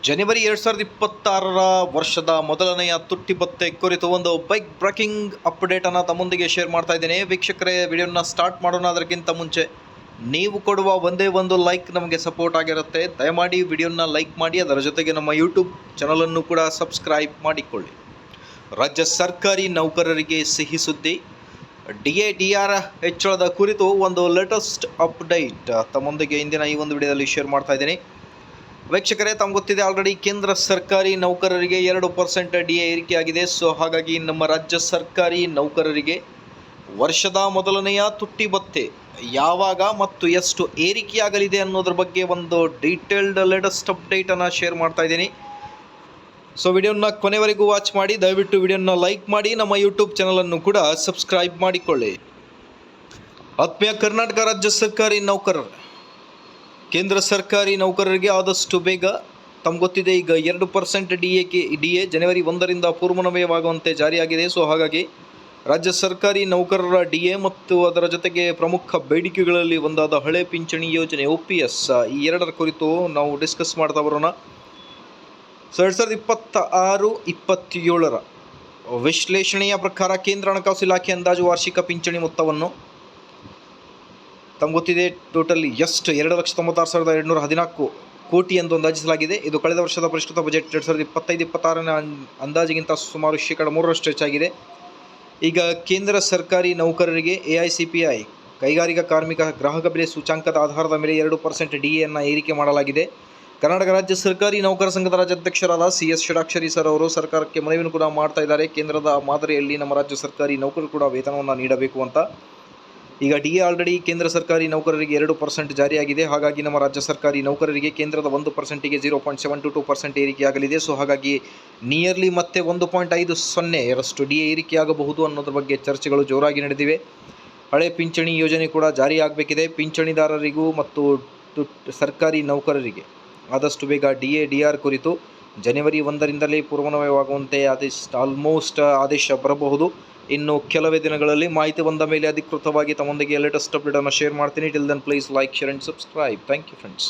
ಜನವರಿ 2026 ವರ್ಷದ ಮೊದಲನೆಯ ತುಟ್ಟಿ ಭತ್ಯೆ ಕುರಿತು ಒಂದು ಬೈಕ್ ಬ್ರೇಕಿಂಗ್ ಅಪ್ಡೇಟನ್ನು ತಮ್ಮೊಂದಿಗೆ ಶೇರ್ ಮಾಡ್ತಾ ಇದ್ದೇನೆ. ವೀಕ್ಷಕರೇ, ವಿಡಿಯೋನ ಸ್ಟಾರ್ಟ್ ಮಾಡೋಣ. ಅದಕ್ಕಿಂತ ಮುಂಚೆ ನೀವು ಕೊಡುವ ಒಂದೇ ಒಂದು ಲೈಕ್ ನಮಗೆ ಸಪೋರ್ಟ್ ಆಗಿರುತ್ತೆ. ದಯಮಾಡಿ ವಿಡಿಯೋನ ಲೈಕ್ ಮಾಡಿ, ಅದರ ಜೊತೆಗೆ ನಮ್ಮ ಯೂಟ್ಯೂಬ್ ಚಾನಲನ್ನು ಕೂಡ ಸಬ್ಸ್ಕ್ರೈಬ್ ಮಾಡಿಕೊಳ್ಳಿ. ರಾಜ್ಯ ಸರ್ಕಾರಿ ನೌಕರರಿಗೆ ಸಿಹಿ ಸುದ್ದಿ. DA ಹೆಚ್ಚಳದ ಕುರಿತು ಒಂದು ಲೇಟೆಸ್ಟ್ ಅಪ್ಡೇಟ್ ತಮ್ಮೊಂದಿಗೆ ಇಂದಿನ ಈ ಒಂದು ವಿಡಿಯೋದಲ್ಲಿ ಶೇರ್ ಮಾಡ್ತಾ ಇದ್ದೀನಿ. ವೀಕ್ಷಕರೇ, ತಮ್ಗೆ ಗೊತ್ತಿದೆ, ಆಲ್ರೆಡಿ ಕೇಂದ್ರ ಸರ್ಕಾರಿ ನೌಕರರಿಗೆ 2% DA ಏರಿಕೆಯಾಗಿದೆ. ಸೊ ಹಾಗಾಗಿ ನಮ್ಮ ರಾಜ್ಯ ಸರ್ಕಾರಿ ನೌಕರರಿಗೆ ವರ್ಷದ ಮೊದಲನೆಯ ತುಟ್ಟಿ ಭತ್ಯೆ ಯಾವಾಗ ಮತ್ತು ಎಷ್ಟು ಏರಿಕೆಯಾಗಲಿದೆ ಅನ್ನೋದ್ರ ಬಗ್ಗೆ ಒಂದು ಡೀಟೇಲ್ಡ್ ಲೇಟೆಸ್ಟ್ ಅಪ್ಡೇಟನ್ನು ಶೇರ್ ಮಾಡ್ತಾ ಇದ್ದೀನಿ. ಸೊ ವಿಡಿಯೋನ ಕೊನೆವರೆಗೂ ವಾಚ್ ಮಾಡಿ. ದಯವಿಟ್ಟು ವಿಡಿಯೋನ ಲೈಕ್ ಮಾಡಿ, ನಮ್ಮ ಯೂಟ್ಯೂಬ್ ಚಾನಲನ್ನು ಕೂಡ ಸಬ್ಸ್ಕ್ರೈಬ್ ಮಾಡಿಕೊಳ್ಳಿ. ಆತ್ಮೀಯ ಕರ್ನಾಟಕ ರಾಜ್ಯ ಸರ್ಕಾರಿ ನೌಕರರು, ಕೇಂದ್ರ ಸರ್ಕಾರಿ ನೌಕರರಿಗೆ ಆದಷ್ಟು ಬೇಗ ತಮ್ಗೆ ಗೊತ್ತಿದೆ, ಈಗ 2% DA ಜನವರಿ 1ರಿಂದ ಪೂರ್ವನ್ವಯವಾಗುವಂತೆ ಜಾರಿಯಾಗಿದೆ. ಸೊ ಹಾಗಾಗಿ ರಾಜ್ಯ ಸರ್ಕಾರಿ ನೌಕರರ DA ಮತ್ತು ಅದರ ಜೊತೆಗೆ ಪ್ರಮುಖ ಬೇಡಿಕೆಗಳಲ್ಲಿ ಒಂದಾದ ಹಳೆ ಪಿಂಚಣಿ ಯೋಜನೆ OPS, ಈ ಎರಡರ ಕುರಿತು ನಾವು ಡಿಸ್ಕಸ್ ಮಾಡ್ತಾ ಬರೋಣ. ಸೊ 2026-27 ವಿಶ್ಲೇಷಣೆಯ ಪ್ರಕಾರ ಕೇಂದ್ರ ಹಣಕಾಸು ಇಲಾಖೆ ಅಂದಾಜು ವಾರ್ಷಿಕ ಪಿಂಚಣಿ ಮೊತ್ತವನ್ನು ತಮ್ಗೆ ಗೊತ್ತಿದೆ ಟೋಟಲ್ ಎಷ್ಟು 2,96,214 ಕೋಟಿ ಎಂದು ಅಂದಾಜಿಸಲಾಗಿದೆ. ಇದು ಕಳೆದ ವರ್ಷದ ಪರಿಷ್ಕೃತ ಬಜೆಟ್ 2025-26ರ ಅಂದಾಜಿಗಿಂತ ಸುಮಾರು 3% ಹೆಚ್ಚಾಗಿದೆ. ಈಗ ಕೇಂದ್ರ ಸರ್ಕಾರಿ ನೌಕರರಿಗೆ AICPI ಕೈಗಾರಿಕಾ ಕಾರ್ಮಿಕ ಗ್ರಾಹಕ ಬೆಲೆ ಸೂಚ್ಯಂಕದ ಆಧಾರದ ಮೇಲೆ 2% DAಯನ್ನು ಏರಿಕೆ ಮಾಡಲಾಗಿದೆ. ಕರ್ನಾಟಕ ರಾಜ್ಯ ಸರ್ಕಾರಿ ನೌಕರ ಸಂಘದ ರಾಜ್ಯಾಧ್ಯಕ್ಷರಾದ CS ಷಡಾಕ್ಷರಿ ಸರ್ ಅವರು ಸರ್ಕಾರಕ್ಕೆ ಮನವಿಯನ್ನು ಕೂಡ ಮಾಡ್ತಾ ಇದ್ದಾರೆ. ಕೇಂದ್ರದ ಮಾದರಿಯಲ್ಲಿ ನಮ್ಮ ರಾಜ್ಯ ಸರ್ಕಾರಿ ನೌಕರರು ಕೂಡ ವೇತನವನ್ನು ನೀಡಬೇಕು ಅಂತ. ಈಗ DA ಆಲ್ರೆಡಿ ಕೇಂದ್ರ ಸರ್ಕಾರಿ ನೌಕರರಿಗೆ 2% ಜಾರಿಯಾಗಿದೆ. ಹಾಗಾಗಿ ನಮ್ಮ ರಾಜ್ಯ ಸರ್ಕಾರಿ ನೌಕರರಿಗೆ ಕೇಂದ್ರದ 1%ಗೆ 0.722% ಏರಿಕೆಯಾಗಲಿದೆ. ಸೊ ಹಾಗಾಗಿ ನಿಯರ್ಲಿ ಮತ್ತೆ 1.50 DA ಏರಿಕೆಯಾಗಬಹುದು ಅನ್ನೋದ್ರ ಬಗ್ಗೆ ಚರ್ಚೆಗಳು ಜೋರಾಗಿ ನಡೆದಿವೆ. ಹಳೆ ಪಿಂಚಣಿ ಯೋಜನೆ ಕೂಡ ಜಾರಿಯಾಗಬೇಕಿದೆ. ಪಿಂಚಣಿದಾರರಿಗೂ ಮತ್ತು ಸರ್ಕಾರಿ ನೌಕರರಿಗೆ ಆದಷ್ಟು ಬೇಗ DR ಕುರಿತು ಜನವರಿ 1ರಿಂದಲೇ ಪೂರ್ವನ್ವಯವಾಗುವಂತೆ ಆಲ್ಮೋಸ್ಟ್ ಆದೇಶ ಬರಬಹುದು. ಇನ್ನು ಕೆಲವೇ ದಿನಗಳಲ್ಲಿ ಮಾಹಿತಿ ಬಂದ ಮೇಲೆ ಅಧಿಕೃತವಾಗಿ ತಮ್ಮೊಂದಿಗೆ ಲೇಟೆಸ್ಟ್ ಅಪ್ಡೇಟನ್ನು ಶೇರ್ ಮಾಡ್ತೀನಿ. Till then please like, share and subscribe. Thank you friends.